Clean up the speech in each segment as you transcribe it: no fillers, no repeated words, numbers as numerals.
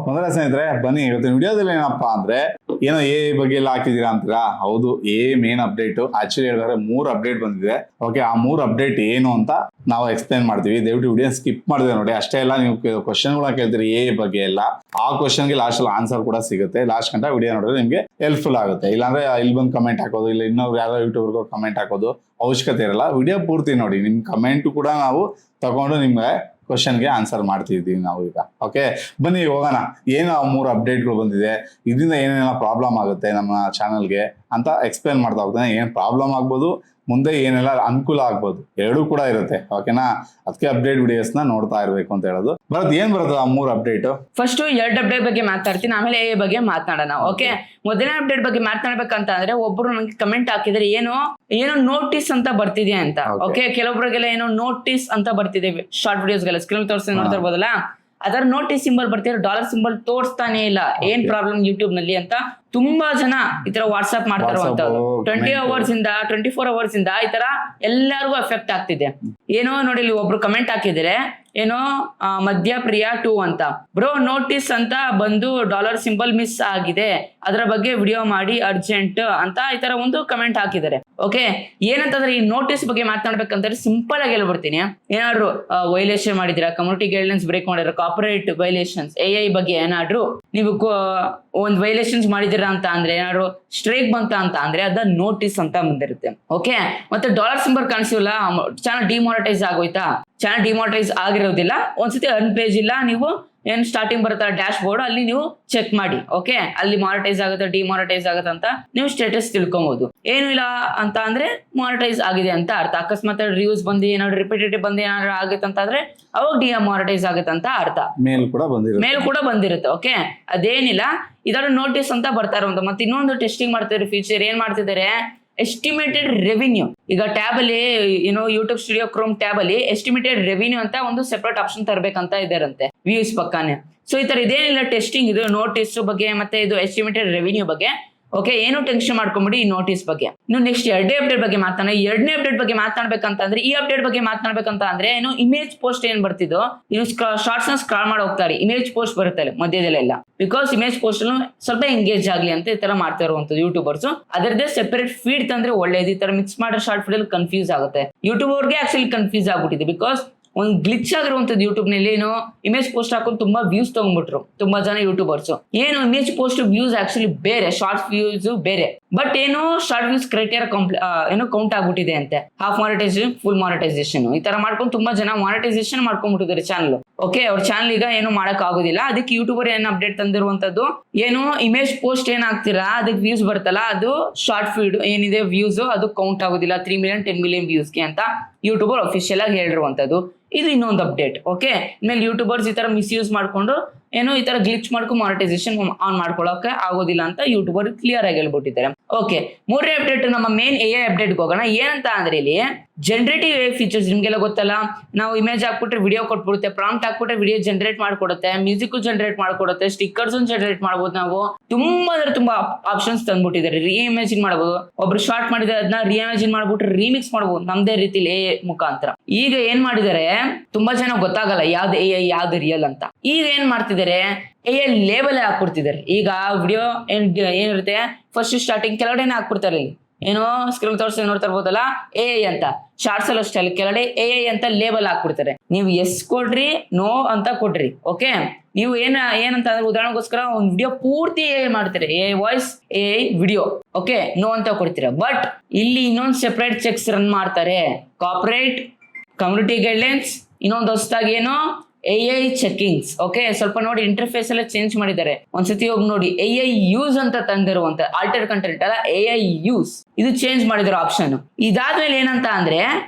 ಮೊದಲ ಸ್ನೇಹಿತರೆ ಬನ್ನಿ ಇವತ್ತಿನ ವಿಡಿಯೋದಲ್ಲಿ ಏನಪ್ಪಾ ಅಂದ್ರೆ ಏನೋ ಎ ಬಗ್ಗೆ ಎಲ್ಲ ಹಾಕಿದೀರಾ ಅಂತೀರಾ. ಹೌದು, ಮೇನ್ ಅಪ್ಡೇಟ್ ಆಕ್ಚುಲಿ ಹೇಳಿದ್ರೆ 3 ಅಪ್ಡೇಟ್ ಬಂದಿದೆ. ಓಕೆ, ಆ 3 ಅಪ್ಡೇಟ್ ಏನು ಅಂತ ನಾವು ಎಕ್ಸ್ಪ್ಲೈನ್ ಮಾಡ್ತೀವಿ. ದಯವಿಟ್ಟು ವಿಡಿಯೋ ಸ್ಕಿಪ್ ಮಾಡಿದೆ ನೋಡಿ. ಅಷ್ಟೇ ಎಲ್ಲ ನೀವು ಕ್ವಶನ್ಗಳ ಕೇಳ್ತೀರಿ ಎ ಬಗ್ಗೆ ಎಲ್ಲ, ಆ ಕ್ವಶನ್ಗೆ ಲಾಸ್ಟ್ ಅಲ್ಲಿ ಆನ್ಸರ್ ಕೂಡ ಸಿಗುತ್ತೆ. ಲಾಸ್ಟ್ ಗಂಟ ವಿಡಿಯೋ ನೋಡಿದ್ರೆ ನಿಮ್ಗೆ ಹೆಲ್ಪ್ಫುಲ್ ಆಗುತ್ತೆ. ಇಲ್ಲಾಂದ್ರೆ ಇಲ್ಲಿ ಬಂದು ಕಮೆಂಟ್ ಹಾಕೋದು, ಇಲ್ಲ ಇನ್ನೊಬ್ರು ಯಾರೋ ಯೂಟ್ಯೂಬರ್ಗೂ ಕಮೆಂಟ್ ಹಾಕೋದು ಅವಶ್ಯಕತೆ ಇರಲ್ಲ. ವಿಡಿಯೋ ಪೂರ್ತಿ ನೋಡಿ, ನಿಮ್ ಕಮೆಂಟ್ ಕೂಡ ನಾವು ತಗೊಂಡು ನಿಮ್ಗೆ ಕ್ವಶನ್ಗೆ ಆನ್ಸರ್ ಮಾಡ್ತಿದ್ದೀವಿ ನಾವು ಈಗ. ಓಕೆ, ಬನ್ನಿ ಹೋಗೋಣ. ಏನು ಆ 3 ಅಪ್ಡೇಟ್ಗಳು ಬಂದಿದೆ, ಇದರಿಂದ ಏನೇನೋ ಪ್ರಾಬ್ಲಮ್ ಆಗುತ್ತೆ ನಮ್ಮ ಚಾನಲ್ಗೆ ಅಂತ ಎಕ್ಸ್ಪ್ಲೇನ್ ಮಾಡ್ತಾ ಹೋಗ್ತಾನೆ. ಏನ್ ಪ್ರಾಬ್ಲಮ್ ಆಗ್ಬೋದು, ಮುಂದೆ ಏನೆಲ್ಲ ಅನುಕೂಲ ಆಗ್ಬೋದು, ಎರಡೂ ಕೂಡ ಇರುತ್ತೆ. ಓಕೆನಾ, ಅದಕ್ಕೆ ಅಪ್ಡೇಟ್ ವಿಡಿಯೋಸ್ ನ ನೋಡ್ತಾ ಇರ್ಬೇಕು ಅಂತ ಹೇಳೋದು. ಏನ್ ಬರುತ್ತೆ ಆ 3 ಅಪ್ಡೇಟ್? ಫಸ್ಟ್ 2 ಅಪ್ಡೇಟ್ ಬಗ್ಗೆ ಮಾತಾಡ್ತೀನಿ, ಆಮೇಲೆ ಎ ಬಗ್ಗೆ ಮಾತನಾಡೋಣ. ಓಕೆ, ಮೊದಲನೇ ಅಪ್ಡೇಟ್ ಬಗ್ಗೆ ಮಾತನಾಡ್ಬೇಕಂತ ಅಂದ್ರೆ ಒಬ್ರು ನಂಗೆ ಕಮೆಂಟ್ ಹಾಕಿದ್ರೆ ಏನೋ ನೋಟಿಸ್ ಅಂತ ಬರ್ತಿದೆ ಅಂತ. ಓಕೆ, ಕೆಲವೊಬ್ಬರಿಗೆಲ್ಲ ಏನೋ ನೋಟಿಸ್ ಅಂತ ಬರ್ತಿದೆ ಶಾರ್ಟ್ ವಿಡಿಯೋಸ್ಗೆಲ್ಲ ಸ್ಕ್ರೀನ್ ತೋರಿಸಿ ನೋಡ್ತಾ ಇರ್ಬೋದಲ್ಲ, ಅದರ ನೋಟಿಸ್ ಸಿಂಬಲ್ ಬರ್ತಿರೋ $, ಸಿಂಬಲ್ ತೋರಿಸ್ತಾನೆ ಇಲ್ಲ. ಏನ್ ಪ್ರಾಬ್ಲಮ್ ಯೂಟ್ಯೂಬ್ ನಲ್ಲಿ ಅಂತ ತುಂಬಾ ಜನ ಈ ತರ ವಾಟ್ಸ್ಆಪ್ ಮಾಡ್ತಾ ಇರುವಂತದ್ದು. 24 ಅವರ್ಸ್ ಇಂದ ಈ ತರ ಎಲ್ಲರಿಗೂ ಎಫೆಕ್ಟ್ ಆಗ್ತಿದೆ. ಏನೋ ನೋಡಿ, ಇಲ್ಲಿ ಒಬ್ರು ಕಮೆಂಟ್ ಹಾಕಿದ್ರೆ ಏನೋ ಮಧ್ಯಪ್ರಿಯ 2 ಅಂತ, ಬ್ರೋ ನೋಟಿಸ್ ಅಂತ ಬಂದು $, ಸಿಂಬಲ್ ಮಿಸ್ ಆಗಿದೆ, ಅದರ ಬಗ್ಗೆ ವಿಡಿಯೋ ಮಾಡಿ ಅರ್ಜೆಂಟ್ ಅಂತ ಈ ತರ ಒಂದು ಕಮೆಂಟ್ ಹಾಕಿದ್ದಾರೆ. ಓಕೆ, ಏನಂತಂದ್ರೆ ಈ ನೋಟಿಸ್ ಬಗ್ಗೆ ಮಾತನಾಡ್ಬೇಕಂದ್ರೆ ಸಿಂಪಲ್ ಆಗಿ ಹೇಳ್ಬಿಡ್ತೀನಿ. ಏನಾದ್ರು ವೈಲೇಷನ್ ಮಾಡಿದಿರಾ, ಕಮ್ಯುನಿಟಿ ಗೈಡ್ಲೈನ್ಸ್ ಬ್ರೇಕ್ ಮಾಡಿದ್ರೆ, ಕಾಪರೇಟ್ ವೈಲೇಷನ್ಸ್, AI ಬಗ್ಗೆ ಏನಾದ್ರು ನೀವು ಒಂದು ವೈಲೇಷನ್ಸ್ ಮಾಡಿದಿರ ಅಂತ ಅಂದ್ರೆ, ಏನಾದ್ರು ಸ್ಟ್ರೈಕ್ ಬಂತ ಅಂತ ಅಂದ್ರೆ ಅದ ನೋಟಿಸ್ ಅಂತ ಬಂದಿರುತ್ತೆ. ಓಕೆ, ಮತ್ತೆ $, ಸಿಂಬಲ್ ಕಾಣಿಸಿಲ್ಲ, ಚಾನಲ್ ಡಿಮಾನಿಟೈಸ್ ಆಗೋಯ್ತಾ? ಚಾನಲ್ ಡಿಮಾನಿಟೈಸ್ ಆಗಿರೋದಿಲ್ಲ, ಒಂದ್ಸತಿ ಅರ್ನ್ ಪೇಜ್ ಇಲ್ಲ, ನೀವು ಏನ್ ಸ್ಟಾರ್ಟಿಂಗ್ ಬರುತ್ತೆ ಡ್ಯಾಶ್ ಬೋರ್ಡ್, ಅಲ್ಲಿ ನೀವು ಚೆಕ್ ಮಾಡಿ. ಓಕೆ, ಅಲ್ಲಿ ಮಾನಿಟೈಸ್ ಆಗುತ್ತೆ ಡಿಮಾನಿಟೈಸ್ ಆಗುತ್ತೆ ಅಂತ ನೀವು ಸ್ಟೇಟಸ್ ತಿಳ್ಕೊಬಹುದು. ಏನು ಇಲ್ಲ ಅಂತ ಅಂದ್ರೆ ಮಾನಿಟೈಸ್ ಆಗಿದೆ ಅಂತ ಅರ್ಥ. ಅಕಸ್ಮಾತ್ ರಿವ್ಯೂಸ್ ಬಂದು ಏನಾದ್ರು ರಿಪೀಟೇಟಿವ್ ಬಂದು ಏನಾದ್ರು ಆಗುತ್ತೆ ಅಂತ ಅಂದ್ರೆ ಅವಾಗ ಡಿಮಾನಿಟೈಸ್ ಆಗುತ್ತೆ ಅಂತ ಅರ್ಥ. ಮೇಲ್ ಕೂಡ ಬಂದಿರುತ್ತೆ. ಓಕೆ, ಅದೇನಿಲ್ಲ, ಇದರ ನೋಟಿಸ್ ಅಂತ ಬರ್ತಾ ಇರುವಂತ. ಮತ್ತೆ ಇನ್ನೊಂದು ಟೆಸ್ಟಿಂಗ್ ಮಾಡ್ತಿದ್ದಾರೆ ಫೀಚರ್. ಏನ್ ಮಾಡ್ತಿದ್ದಾರೆ, ಎಸ್ಟಿಮೇಟೆಡ್ ರೆವಿನ್ಯೂ. ಈಗ ಟ್ಯಾಬ್ ಅಲ್ಲಿ ಏನೋ ಯೂಟ್ಯೂಬ್ ಸ್ಟುಡಿಯೋ ಕ್ರೋಮ್ ಟ್ಯಾಬ್ ಅಲ್ಲಿ ಎಸ್ಟಿಮೇಟೆಡ್ ರೆವಿನ್ಯೂ ಅಂತ ಒಂದು ಸೆಪರೇಟ್ ಆಪ್ಷನ್ ತರಬೇಕಂತ ಇದಾರಂತೆ ವ್ಯೂಸ್ ಪಕ್ಕಾನೆ. ಸೊ ಈ ತರ ಇದೇನಿಲ್ಲ, ಟೆಸ್ಟಿಂಗ್ ಇದು ನೋಟಿಸ್ ಬಗ್ಗೆ ಮತ್ತೆ ಇದು ಎಸ್ಟಿಮೇಟೆಡ್ ರೆವಿನ್ಯೂ ಬಗ್ಗೆ. ಓಕೆ, ಏನು ಟೆನ್ಷನ್ ಮಾಡ್ಕೊಂಬಿಡಿ ಈ ನೋಟಿಸ್ ಬಗ್ಗೆ. ಇನ್ನು ನೆಕ್ಸ್ಟ್ 2ನೇ ಅಪ್ಡೇಟ್ ಬಗ್ಗೆ ಮಾತಾಡೋಣ. 2ನೇ ಅಪ್ಡೇಟ್ ಬಗ್ಗೆ ಮಾತಾಡ್ಬೇಕಂತ ಅಂದ್ರೆ, ಈ ಅಪ್ಡೇಟ್ ಬಗ್ಗೆ ಮಾತಾಡ್ಬೇಕಂತ ಅಂದ್ರೆ ಏನು, ಇಮೇಜ್ ಪೋಸ್ಟ್ ಏನ್ ಬರ್ತಿದ್ದೋ ಇದು ಶಾರ್ಟ್ಸ್ ನ ಸ್ಕ್ರಾಲ್ ಮಾಡಿ ಹೋಗ್ತಾರೆ, ಇಮೇಜ್ ಪೋಸ್ಟ್ ಬರುತ್ತೆ ಮಧ್ಯದಲ್ಲೆಲ್ಲ. ಬಿಕಾಸ್ ಇಮೇಜ್ ಪೋಸ್ಟ್ ಸ್ವಲ್ಪ ಎಂಗೇಜ್ ಆಗ್ಲಿ ಅಂತ ಈ ತರ ಮಾಡ್ತಾ ಇರುವಂತದ್ದು ಯೂಟ್ಯೂಬರ್ಸ್. ಅದರದ್ದೇ ಸೆಪರೇಟ್ ಫೀಡ್ ತಂದ್ರೆ ಒಳ್ಳೇದು. ಈ ತರ ಮಿಕ್ಸ್ ಮಾಡೋ ಶಾರ್ಟ್ ಫೀಡ್ ಅಲ್ಲಿ ಕನ್ಫ್ಯೂಸ್ ಆಗುತ್ತೆ. ಯೂಟ್ಯೂಬರ್ಗೆ ಆಕ್ಚುಲಿ ಕನ್ಫ್ಯೂಸ್ ಆಗ್ಬಿಟ್ಟಿದೆ. ಬಿಕಾಸ್ ಒಂದು ಗ್ಲಿಚ್ ಆಗಿರುವಂತದ್ದು ಯೂಟ್ಯೂಬ್ ನಲ್ಲಿ. ಏನು ಇಮೇಜ್ ಪೋಸ್ಟ್ ಹಾಕೊಂಡು ತುಂಬಾ ವ್ಯೂಸ್ ತಗೊಂಡ್ಬಿಟ್ರು ತುಂಬಾ ಜನ ಯೂಟ್ಯೂಬರ್ಸ್. ಏನು ಇಮೇಜ್ ಪೋಸ್ಟ್ ವ್ಯೂಸ್ ಆಕ್ಚುಲಿ ಬೇರೆ, ಶಾರ್ಟ್ ವ್ಯೂಸ್ ಬೇರೆ. ಬಟ್ ಏನು ಶಾರ್ಟ್ ವ್ಯೂಸ್ ಕ್ರೈಟೇರಿಯಾ ಏನೋ ಕೌಂಟ್ ಆಗ್ಬಿಟ್ಟಿದೆ ಅಂತೆ. ಹಾಫ್ ಮಾನಿಟೈಸೇಷನ್, ಫುಲ್ ಮಾನಿಟೈಸೇಷನ್ ಈ ತರ ಮಾಡ್ಕೊಂಡು ತುಂಬಾ ಜನ ಮಾನಿಟೈಸೇಷನ್ ಮಾಡ್ಕೊಂಡ್ಬಿಟ್ಟಿದ್ದಾರೆ ಚಾನಲ್. ಓಕೆ, ಅವ್ರ ಚಾನಲ್ ಈಗ ಏನು ಮಾಡಕ್ ಆಗೋದಿಲ್ಲ. ಅದಕ್ಕೆ ಯೂಟ್ಯೂಬರ್ ಏನ್ ಅಪ್ಡೇಟ್ ತಂದಿರುವಂತದ್ದು, ಏನು ಇಮೇಜ್ ಪೋಸ್ಟ್ ಏನ್ ಹಾಕ್ತೀರಾ ಅದಕ್ಕೆ ವ್ಯೂಸ್ ಬರ್ತಲ್ಲ, ಅದು ಶಾರ್ಟ್ ಫೀಡ್ ಏನಿದೆ ವ್ಯೂಸ್ ಅದು ಕೌಂಟ್ ಆಗೋದಿಲ್ಲ 3 ಮಿಲಿಯನ್ 10 ಮಿಲಿಯನ್ ವ್ಯೂಸ್ಗೆ ಅಂತ ಯೂಟ್ಯೂಬರ್ ಅಫಿಷಿಯಲ್ ಆಗಿ ಹೇಳಿರುವಂತದ್ದು. ಇದು ಇನ್ನೊಂದು ಅಪ್ಡೇಟ್. ಓಕೆ, ಆಮೇಲೆ ಯೂಟ್ಯೂಬರ್ಸ್ ಈ ತರ ಮಿಸ್ಯೂಸ್ ಮಾಡ್ಕೊಂಡು ಏನೋ ಈ ತರ ಗ್ಲಿಚ್ ಮಾಡ್ಕೊಂಡು ಮಾನಿಟೈಸೇಷನ್ ಆನ್ ಮಾಡ್ಕೊಳ್ಳೋಕೆ ಆಗೋದಿಲ್ಲ ಅಂತ ಯೂಟ್ಯೂಬರ್ ಕ್ಲಿಯರ್ ಆಗಿ ಹೇಳ್ಬಿಟ್ಟಿದ್ದಾರೆ. ಓಕೆ, 3ನೇ ಅಪ್ಡೇಟ್ ನಮ್ಮ ಮೇನ್ AI ಅಪ್ಡೇಟ್ ಹೋಗೋಣ. ಏನಂತ ಅಂದ್ರೆ ಇಲ್ಲಿ ಜನರೇಟಿವ್ AI ಫೀಚರ್ಸ್ ನಿಮ್ಗೆಲ್ಲ ಗೊತ್ತಲ್ಲ. ನಾವು ಇಮೇಜ್ ಹಾಕ್ಬಿಟ್ರೆ ವಿಡಿಯೋ ಕೊಟ್ಬಿಡುತ್ತೆ, ಪ್ರಾಂಪ್ಟ್ ಹಾಕ್ಬಿಟ್ರೆ ವಿಡಿಯೋ ಜನರೇಟ್ ಮಾಡ್ಕೊಡುತ್ತೆ, ಮ್ಯೂಸಿಕ್ ಜನರೇಟ್ ಮಾಡ್ಕೊಡುತ್ತೆ, ಸ್ಟಿಕ್ಕರ್ಸ್ ಜನರೇಟ್ ಮಾಡ್ಬೋದು. ನಾವು ತುಂಬಾ ಆಪ್ಷನ್ಸ್ ತಂದ್ಬಿಟ್ಟಿದ್ದಾರೆ. ರೀಇಮೇಜಿನ್ ಮಾಡಬಹುದು, ಒಬ್ರು ಶಾರ್ಟ್ ಮಾಡಿದ್ರೆ ಅದನ್ನ ರೀಇಮೇಜಿನ್ ಮಾಡ್ಬಿಟ್ರೆ ರೀಮಿಕ್ಸ್ ಮಾಡಬಹುದು ನಮ್ದೇ ರೀತಿಲಿ AI ಮುಖಾಂತರ. ಈಗ ಏನ್ ಮಾಡಿದ್ದಾರೆ, ತುಂಬಾ ಜನ ಗೊತ್ತಾಗಲ್ಲ ಯಾವ್ದು AI ಯಾವ್ದು ರಿಯಲ್ ಅಂತ. ಈಗ ಏನ್ ಮಾಡ್ತಿದ್ದಾರೆ, AI ಲೇಬಲ್ ಹಾಕ್ಬಿಡ್ತಿದ್ದಾರೆ. ಈಗ ವಿಡಿಯೋ ಏನಿರುತ್ತೆ ಫಸ್ಟ್ ಸ್ಟಾರ್ಟಿಂಗ್ ಕೆಳಗಡೆನೆ ಹಾಕ್ಬಿಡ್ತಾರೆ. ಇಲ್ಲಿ ಏನೋ ಸ್ಕ್ರೀನ್ ತೋರಿಸಿ ನೋಡ್ತಾ ಇರ್ಬೋದಲ್ಲ AI ಅಂತ. ಶಾರ್ಟ್ಸ್ ಅಲ್ಲಿ ಅಷ್ಟೇ ಕೆಳಗಡೆ AI ಅಂತ ಲೇಬಲ್ ಹಾಕ್ಬಿಡ್ತಾರೆ. ನೀವು ಎಸ್ ಕೊಡ್ರಿ, ನೋ ಅಂತ ಕೊಡ್ರಿ. ಓಕೆ, ನೀವು ಏನಂತ ಅಂದ್ರೆ ಉದಾಹರಣೆಗೋಸ್ಕರ ಒಂದು ವಿಡಿಯೋ ಪೂರ್ತಿ AI ಮಾಡ್ತಾರೆ, AI voice AI video. Okay, no ಅಂತ ಕೊಡ್ತೀರಾ. ಬಟ್ ಇಲ್ಲಿ ಇನ್ನೊಂದು ಸೆಪರೇಟ್ ಚೆಕ್ಸ್ ರನ್ ಮಾಡ್ತಾರೆ, ಕಾಪರೇಟ್, ಕಮ್ಯುನಿಟಿ ಗೈಡ್ಲೈನ್ಸ್, ಇನ್ನೊಂದು ಹೊಸದಾಗಿ ಏನೋ AI ಚೆಕಿಂಗ್ಸ್. ಓಕೆ, ಸ್ವಲ್ಪ ನೋಡಿ ಇಂಟರ್ಫೇಸ್ ಎಲ್ಲ ಚೇಂಜ್ ಮಾಡಿದ್ದಾರೆ. ಒಂದ್ಸತಿ ಹೋಗಿ ನೋಡಿ. AI ಯೂಸ್ ಅಂತ ತಂದಿರುವಂತ ಆಲ್ಟರ್ ಕಂಟೆಂಟ್ ಅಲ್ಲ, AI ಯೂಸ್ ಇದು ಚೇಂಜ್ ಮಾಡಿದಿರೋ ಆಪ್ಷನ್. ಇದಾದ್ಮೇಲೆ ಏನಂತ ಅಂದ್ರೆ,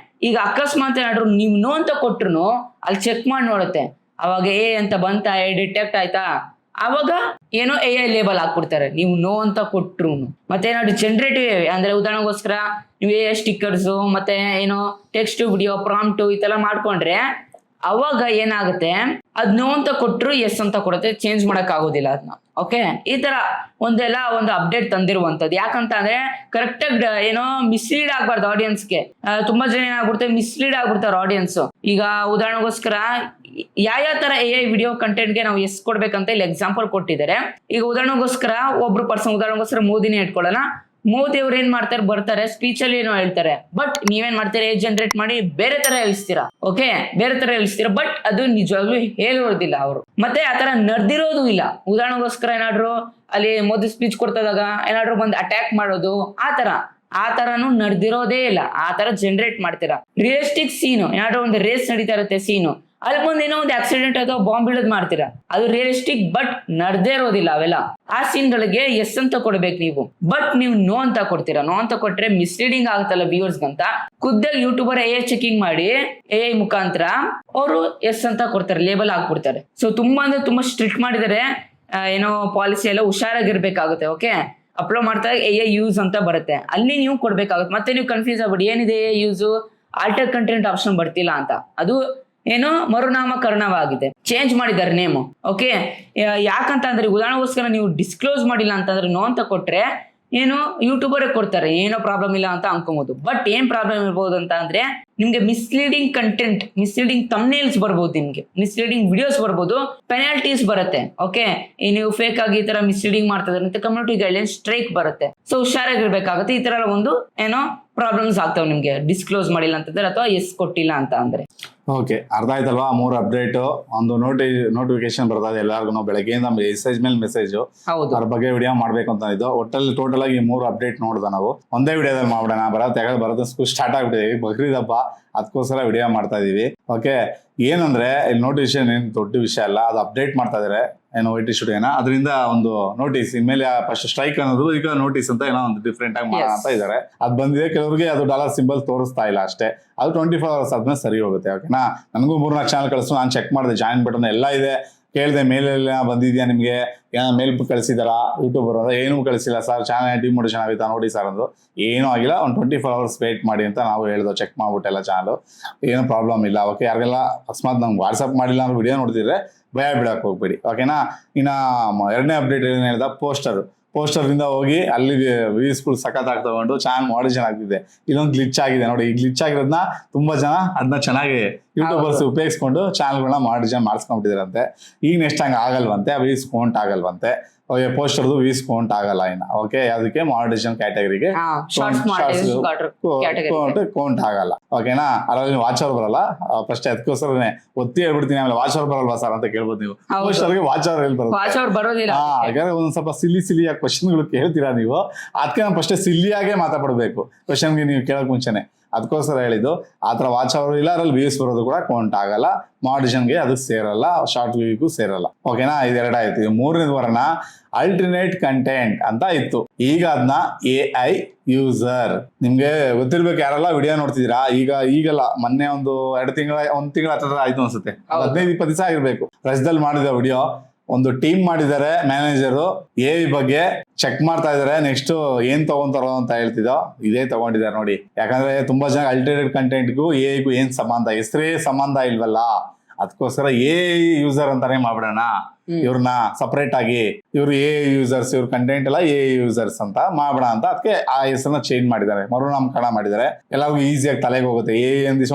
ಈಗ ಅಕಸ್ಮಾತ್ ಏನಾದ್ರು ನೀವು ನೋ ಅಂತ ಕೊಟ್ರು ಅಲ್ಲಿ ಚೆಕ್ ಮಾಡಿ ನೋಡುತ್ತೆ. ಅವಾಗ AI ಅಂತ ಬಂತ, ಡಿಟೆಕ್ಟ್ ಆಯ್ತಾ, ಅವಾಗ ಏನೋ AI ಲೇಬಲ್ ಹಾಕ್ಬಿಡ್ತಾರೆ ನೀವು ನೋ ಅಂತ ಕೊಟ್ರು. ಮತ್ತೆ ಏನಾದ್ರು ಜನರೇಟಿವ್ AI ಅಂದ್ರೆ ಉದಾಹರಣೆಗೋಸ್ಕರ ನೀವು AI ಸ್ಟಿಕ್ಕರ್ಸ್ ಮತ್ತೆ ಏನೋ ಟೆಕ್ಸ್ಟ್ ವಿಡಿಯೋ ಪ್ರಾಂಪ್ಟ್ ಈ ತರ ಮಾಡ್ಕೊಂಡ್ರೆ ಅವಾಗ ಏನಾಗುತ್ತೆ, ಅದ್ ನೋ ಅಂತ ಕೊಟ್ಟರು ಎಸ್ ಅಂತ ಕೊಡುತ್ತೆ, ಚೇಂಜ್ ಮಾಡಕ್ ಆಗೋದಿಲ್ಲ ಅದನ್ನ. ಓಕೆ, ಈ ತರ ಒಂದು ಅಪ್ಡೇಟ್ ತಂದಿರುವಂತದ್ದು. ಯಾಕಂತ ಅಂದ್ರೆ ಕರೆಕ್ಟ್ ಆಗಿ ಏನೋ ಮಿಸ್ಲೀಡ್ ಆಗ್ಬಾರ್ದು ಆಡಿಯನ್ಸ್ಗೆ. ತುಂಬಾ ಜನ ಏನಾಗ್ಬಿಡುತ್ತೆ, ಮಿಸ್ಲೀಡ್ ಆಗ್ಬಿಡ್ತಾರೆ ಆಡಿಯನ್ಸ್. ಈಗ ಉದಾಹರಣೆಗೋಸ್ಕರ ಯಾವ ತರ AI ವಿಡಿಯೋ ಕಂಟೆಂಟ್ಗೆ ನಾವು ಎಸ್ ಕೊಡ್ಬೇಕಂತ ಇಲ್ಲಿ ಎಕ್ಸಾಂಪಲ್ ಕೊಟ್ಟಿದ್ದಾರೆ. ಈಗ ಉದಾಹರಣೆಗೋಸ್ಕರ ಒಬ್ರು ಪರ್ಸನ್, ಉದಾಹರಣೆಗೋಸ್ಕರ ಮೋದಿನೇ ಇಟ್ಕೊಳ್ಳೋಣ. ಮೋದಿ ಅವ್ರು ಏನ್ ಮಾಡ್ತಾರೆ, ಬರ್ತಾರೆ ಸ್ಪೀಚ್ ಅಲ್ಲಿ ಏನೋ ಹೇಳ್ತಾರೆ, ಬಟ್ ನೀವೇನ್ ಮಾಡ್ತೀರಾ, ಜನರೇಟ್ ಮಾಡಿ ಬೇರೆ ತರ ಹೇಳ್ತೀರಾ. ಓಕೆ, ಬೇರೆ ತರ ಹೇಳ್ತೀರಾ, ಬಟ್ ಅದು ನಿಜವಾಗ್ಲೂ ಹೇಳೋದಿಲ್ಲ ಅವರು. ಮತ್ತೆ ಆತರ ನಡೆದಿರೋದು ಇಲ್ಲ. ಉದಾಹರಣೆಗೋಸ್ಕರ ಏನಾದ್ರು ಅಲ್ಲಿ ಮೋದಿ ಸ್ಪೀಚ್ ಕೊಡ್ತದಾಗ ಏನಾದ್ರು ಬಂದು ಅಟ್ಯಾಕ್ ಮಾಡೋದು, ಆ ತರನು ನಡೆದಿರೋದೇ ಇಲ್ಲ. ಆ ತರ ಜನರೇಟ್ ಮಾಡ್ತೀರಾ. ರಿಯಲಿಸ್ಟಿಕ್ ಸೀನು, ಏನಾದ್ರು ಒಂದು ರೇಸ್ ನಡೀತಾ ಇರುತ್ತೆ ಸೀನು, ಅಲ್ಲಿ ಬಂದು ಏನೋ ಒಂದು ಆಕ್ಸಿಡೆಂಟ್ ಅಥವಾ ಬಾಂಬ್ ಬೀಳೋದ್ ಮಾಡ್ತೀರಾ, ಅದು ರಿಯಲಿಸ್ಟಿಕ್ ಬಟ್ ನಡ್ದೇ ಇರೋದಿಲ್ಲ ಅವೆಲ್ಲ. ಆ ಸೀನ್ಗಳಿಗೆ ಎಸ್ ಅಂತ ಕೊಡ್ಬೇಕು ನೀವು, ಬಟ್ ನೀವು ನೋ ಅಂತ ಕೊಡ್ತೀರಾ. ನೋ ಅಂತ ಕೊಟ್ರೆ ಮಿಸ್ಲೀಡಿಂಗ್ ಆಗುತ್ತಲ್ಲ ವ್ಯೂವರ್ಸ್ ಅಂತ. ಖುದ್ದಾಗಿ ಯೂಟ್ಯೂಬರ್ AI ಚೆಕಿಂಗ್ ಮಾಡಿ AI ಮುಖಾಂತರ ಅವರು ಎಸ್ ಅಂತ ಕೊಡ್ತಾರೆ, ಲೇಬಲ್ ಹಾಕ್ಬಿಡ್ತಾರೆ. ಸೊ ತುಂಬಾ ಅಂದ್ರೆ ತುಂಬಾ ಸ್ಟ್ರಿಕ್ಟ್ ಮಾಡಿದರೆ, ಏನೋ ಪಾಲಿಸಿ ಎಲ್ಲ ಹುಷಾರಾಗಿರ್ಬೇಕಾಗುತ್ತೆ. ಓಕೆ, ಅಪ್ಲೋಡ್ ಮಾಡ್ತಾ AI ಯೂಸ್ ಅಂತ ಬರುತ್ತೆ, ಅಲ್ಲಿ ನೀವು ಕೊಡ್ಬೇಕಾಗುತ್ತೆ. ಮತ್ತೆ ನೀವು ಕನ್ಫ್ಯೂಸ್ ಆಗ್ಬಿಡಿ, ಏನಿದೆ AI use, alter content option ಬರ್ತಿಲ್ಲ ಅಂತ. ಅದು ಏನೋ ಮರುನಾಮಕರಣವಾಗಿದೆ, ಚೇಂಜ್ ಮಾಡಿದ್ದಾರೆ ನೇಮು. ಓಕೆ, ಯಾಕಂತ ಅಂದ್ರೆ ಉದಾಹರಣೆಗೋಸ್ಕರ ನೀವು ಡಿಸ್ಕ್ಲೋಸ್ ಮಾಡಿಲ್ಲ ಅಂತಂದ್ರೆ ನೋ ಅಂತ ಕೊಟ್ರೆ ಏನು ಯೂಟ್ಯೂಬರೇ ಕೊಡ್ತಾರೆ, ಏನೋ ಪ್ರಾಬ್ಲಮ್ ಇಲ್ಲ ಅಂತ ಅನ್ಕೋಬಹುದು. ಬಟ್ ಏನ್ ಪ್ರಾಬ್ಲಮ್ ಇರ್ಬೋದು ಅಂತ ಅಂದ್ರೆ ನಿಮ್ಗೆ ಮಿಸ್ಲೀಡಿಂಗ್ ಕಂಟೆಂಟ್, ಮಿಸ್ಲೀಡಿಂಗ್ ಥಂಬ್ನೇಲ್ಸ್ ಬರ್ಬೋದು, ನಿಮ್ಗೆ ಮಿಸ್ಲೀಡಿಂಗ್ ವಿಡಿಯೋಸ್ ಬರ್ಬೋದು, ಪೆನಾಲ್ಟೀಸ್ ಬರುತ್ತೆ. ಓಕೆ, ನೀವು ಫೇಕ್ ಆಗಿ ಈ ತರ ಮಿಸ್ಲೀಡಿಂಗ್ ಮಾಡ್ತಿದ್ರೆ ಕಮ್ಯುನಿಟಿ ಗೈಡ್ಲೈನ್ ಸ್ಟ್ರೈಕ್ ಬರುತ್ತೆ. ಸೊ ಹುಷಾರಾಗಿರ್ಬೇಕಾಗುತ್ತೆ. ಈ ತರ ಒಂದು ಏನೋ ಪ್ರಾಬ್ಲಮ್ಸ್ ಆಗ್ತಾವೆ ನಿಮ್ಗೆ ಡಿಸ್ಕ್ಲೋಸ್ ಮಾಡಿಲ್ಲ ಅಂತಂದ್ರೆ ಅಥವಾ ಎಸ್ ಕೊಟ್ಟಿಲ್ಲ ಅಂತ ಅಂದ್ರೆ. ಓಕೆ, ಅರ್ಥ ಆಯ್ತಲ್ವಾ? 3 ಅಪ್ಡೇಟ್, ಒಂದು ನೋಟಿಫಿಕೇಶನ್ ಬರ್ತದೆ ಎಲ್ಲರಿಗೂ ಬೆಳಗ್ಗೆಯಿಂದ ಮೆಸೇಜ್ ಮೇಲೆ ಮೆಸೇಜ್, ಅದ್ರ ಬಗ್ಗೆ ವಿಡಿಯೋ ಮಾಡ್ಬೇಕು ಅಂತ ಇದ್ದು. ಒಟ್ಟಲ್ಲಿ ಟೋಟಲ್ ಆಗಿ 3 ಅಪ್ಡೇಟ್ ನೋಡ್ದ ನಾವು ಒಂದೇ ವಿಡಿಯೋದಲ್ಲಿ ಮಾಡ್ಬಿಡೋಣ. ಬರೋದು ಸ್ಕೂಲ್ ಸ್ಟಾರ್ಟ್ ಆಗ್ಬಿಟ್ಟಿದೆ, ಬಕ್ರೀದ್ ಹಬ್ಬ, ಅದಕ್ಕೋಸ್ಕರ ವಿಡಿಯೋ ಮಾಡ್ತಾ ಇದೀವಿ. ಓಕೆ, ಏನಂದ್ರೆ ಇಲ್ಲಿ ನೋಟಿಫಿಕೇಶನ್ ಏನು ದೊಡ್ಡ ವಿಷಯ ಅಲ್ಲ, ಅದು ಅಪ್ಡೇಟ್ ಮಾಡ್ತಾ ಇದಾರೆ ಏನೋ YT ಸ್ಟುಡಿಯೋನ, ಅದರಿಂದ ಒಂದು ನೋಟಿಸ್ ಇನ್ಮೇಲೆ ಫಸ್ಟ್ ಸ್ಟ್ರೈಕ್ ಅನ್ನೋದು ಈಗ ನೋಟಿಸ್ ಅಂತ ಏನೋ ಒಂದು ಡಿಫ್ರೆಂಟ್ ಆಗಿ ಮಾಡೋಣ ಅಂತ ಇದಾರೆ. ಅದು ಬಂದಿದೆ, ಕೆಲವರಿಗೆ ಅದು ಡಾಲರ್ ಸಿಂಬಲ್ ತೋರಿಸ್ತಾ ಇಲ್ಲ ಅಷ್ಟೇ. ಅದು 24 hours ಆದ್ಮೇಲೆ ಸರಿ ಹೋಗುತ್ತೆ. ಓಕೆನಾ, ನನಗೂ 3-4 ಚಾನಲ್ ಕಳಿಸು, ನಾನು ಚೆಕ್ ಮಾಡಿದೆ, ಜಾಯಿನ್ ಬಟನ್ ಎಲ್ಲ ಇದೆ, ಕೇಳಿದೆ ಮೇಲೆಲ್ಲ ಬಂದಿದ್ಯಾ ನಿಮಗೆ, ಏನೋ ಮೇಲ್ ಕಳಿಸಿದಾರಾ ಯೂಟ್ಯೂಬರ್ ಅಂತ. ಏನೂ ಕಳಿಸಿಲ್ಲ ಸರ್, ಚಾನಲ್ ಡಿಮೋಟಿವೇಶನ್ ಆಗುತ್ತಾ ನೋಡಿ ಸರ್ ಅಂದ್ರು. ಏನೂ ಆಗಿಲ್ಲ, ಒಂದು 24 hours ವೇಟ್ ಮಾಡಿ ಅಂತ ನಾವು ಹೇಳ್ದೋ, ಚೆಕ್ ಮಾಡ್ಬಿಟ್ಟೆಲ್ಲ ಚಾನಲ್, ಏನೂ ಪ್ರಾಬ್ಲಮ್ ಇಲ್ಲ. ಓಕೆ, ಯಾರಿಗೆಲ್ಲ ಅಕಸ್ಮಾತ್ ನಂಗೆ ವಾಟ್ಸಪ್ ಮಾಡಿಲ್ಲ ಅಂದ್ರೆ ವಿಡಿಯೋ ನೋಡ್ತಿದ್ರೆ ಭಯ ಬಿಡಕ್ಕೆ ಹೋಗ್ಬೇಡಿ. ಓಕೆನಾ, ಇನ್ನು 2ನೇ ಅಪ್ಡೇಟ್ ಏನು ಹೇಳ್ದ, ಪೋಸ್ಟರ್ನಿಂದ ಹೋಗಿ ಅಲ್ಲಿ ವ್ಯೂಸ್ಗಳು ಸಖತ್ತಾಗಿ ತಗೊಂಡು ಚಾನಲ್ ಮಾಡಿಷನ್ ಆಗ್ತಿದೆ. ಇಲ್ಲೊಂದು ಗ್ಲಿಚ್ ಆಗಿದೆ ನೋಡಿ, ಈ ಗ್ಲಿಚ್ ಆಗಿರೋದನ್ನ ತುಂಬಾ ಜನ ಅದನ್ನ ಚೆನ್ನಾಗಿ ಯೂಟ್ಯೂಬರ್ಸ್ ಉಪಯೋಗಿಸ್ಕೊಂಡು ಚಾನಲ್ಗಳನ್ನ ಮಾಡಿಷನ್ ಮಾಡಿಸ್ಕೊಂಡ್ಬಿಟ್ಟಿದಾರಂತೆ. ಈಗ ನೆಕ್ಸ್ಟ್ ಹಂಗೆ ಆಗಲ್ವಂತೆ, ವ್ಯೂಸ್ ಕೌಂಟ್ ಆಗಲ್ವಂತೆ. ಪೋಸ್ಟರ್ದು ವ್ಯೂಸ್ ಕೌಂಟ್ ಆಗಲ್ಲ ಇನ್ನು. ಓಕೆ, ಅದಕ್ಕೆ ಮಾನಿಟೈಸೇಷನ್ ಕ್ಯಾಟಗರಿಗೆ ಕೌಂಟ್ ಆಗಲ್ಲ. ಓಕೆನಾ, ಅದ್ರಲ್ಲಿ ವಾಚ್ ಅವರ್ ಬರಲ್ಲ. ಫಸ್ಟ್ ಅದಕ್ಕೋಸ್ಕರನೇ ಒತ್ತಿ ಹೇಳ್ಬಿಡ್ತೀನಿ, ಆಮೇಲೆ ವಾಚ್ ಅವರ್ ಬರಲ್ವಾ ಸರ್ ಅಂತ ಕೇಳ್ಬೋದು ನೀವು. ಪೋಸ್ಟರ್ಗೆ ವಾಚ್ ಅವರ್ ಎಲ್ಲಿ ಬರುತ್ತೆ? ಯಾಕಂದ್ರೆ ಒಂದ್ ಸ್ವಲ್ಪ ಸಿಲ್ಲಿ ಕ್ವಶನ್ಗಳು ಕೇಳ್ತೀರಾ ನೀವು, ಅದಕ್ಕೆ ನಾನು ಫಸ್ಟ್ ಸಿಲ್ಲಿಯಾಗೆ ಮಾತಾಡ್ಬೇಕು ಕ್ವಶನ್ಗೆ ನೀವು ಕೇಳಕ್ ಮುಂಚೆನೆ. ಅದಕ್ಕೋಸ್ಕರ ಹೇಳಿದ್ದು. ಆ ಥರ ವಾಚ್ ಅವರ್ ಇಲ್ಲ, ಅದ್ರಲ್ಲಿ ವ್ಯೂಸ್ ಬರೋದು ಕೂಡ ಕೌಂಟ್ ಆಗಲ್ಲ, ಮಾಡಿಷನ್ಗೆ ಅದು ಸೇರಲ್ಲ, ಶಾರ್ಟ್ ವ್ಯೂಗೂ ಸೇರಲ್ಲ. ಓಕೆನಾ, ಇದು ಆಯ್ತು. 3ನೇದು ಬರೋಣ, ಅಲ್ಟರ್ನೇಟ್ ಕಂಟೆಂಟ್ ಅಂತ ಇತ್ತು. ಈಗ ಅದನ್ನ AI ಯೂಸರ್, ನಿಮ್ಗೆ ಗೊತ್ತಿರ್ಬೇಕು ಯಾರೆಲ್ಲ ವಿಡಿಯೋ ನೋಡ್ತಿದ್ದೀರಾ. ಈಗಲ್ಲ, ಮೊನ್ನೆ ಒಂದು 1 ತಿಂಗಳ ಹತ್ರ ಆಯ್ತು ಅನ್ಸುತ್ತೆ, 15-20 ದಿವಸ ಆಗಿರ್ಬೇಕು. ರಜದಲ್ಲಿ ಮಾಡಿದ ವಿಡಿಯೋ, ಒಂದು ಟೀಮ್ ಮಾಡಿದ್ದಾರೆ, ಮ್ಯಾನೇಜರು AI ಬಗ್ಗೆ ಚೆಕ್ ಮಾಡ್ತಾ ಇದಾರೆ. ನೆಕ್ಸ್ಟ್ ಏನ್ ತಗೊಂತಾರೋ ಅಂತ ಹೇಳ್ತಿದ್ದೋ, ಇದೇ ತಗೊಂಡಿದ್ದಾರೆ ನೋಡಿ. ಯಾಕಂದ್ರೆ ತುಂಬಾ ಜನ ಅಲ್ಟರ್ನೇಟ್ ಕಂಟೆಂಟ್ಗೂ AI-ಗೂ ಏನ್ ಸಂಬಂಧ, ಹೆಸರೇ ಸಂಬಂಧ ಇಲ್ವಲ್ಲ, ಅದಕ್ಕೋಸ್ಕರ AI ಯೂಸರ್ ಅಂತಾನೆ ಮಾಡ್ಬಿಡೋಣ. ಇವ್ರನ್ನ ಸಪರೇಟ್ ಆಗಿ, ಇವ್ರು AI ಯೂಸರ್ಸ್, ಇವ್ರ ಕಂಟೆಂಟ್ ಎಲ್ಲ AI ಯೂಸರ್ಸ್ ಅಂತ ಮಾಡ್ಬೇಡ ಅಂತ ಅದಕ್ಕೆ ಆ ಹೆಸರನ್ನ ಚೇಂಜ್ ಮಾಡಿದ್ದಾರೆ, ಮರುನಾಮಕರಣ ಮಾಡಿದ್ದಾರೆ. ಎಲ್ಲರಿಗೂ ಈಸಿಯಾಗಿ ತಲೆಗೆ ಹೋಗುತ್ತೆ. AI ಅಂದಿಸ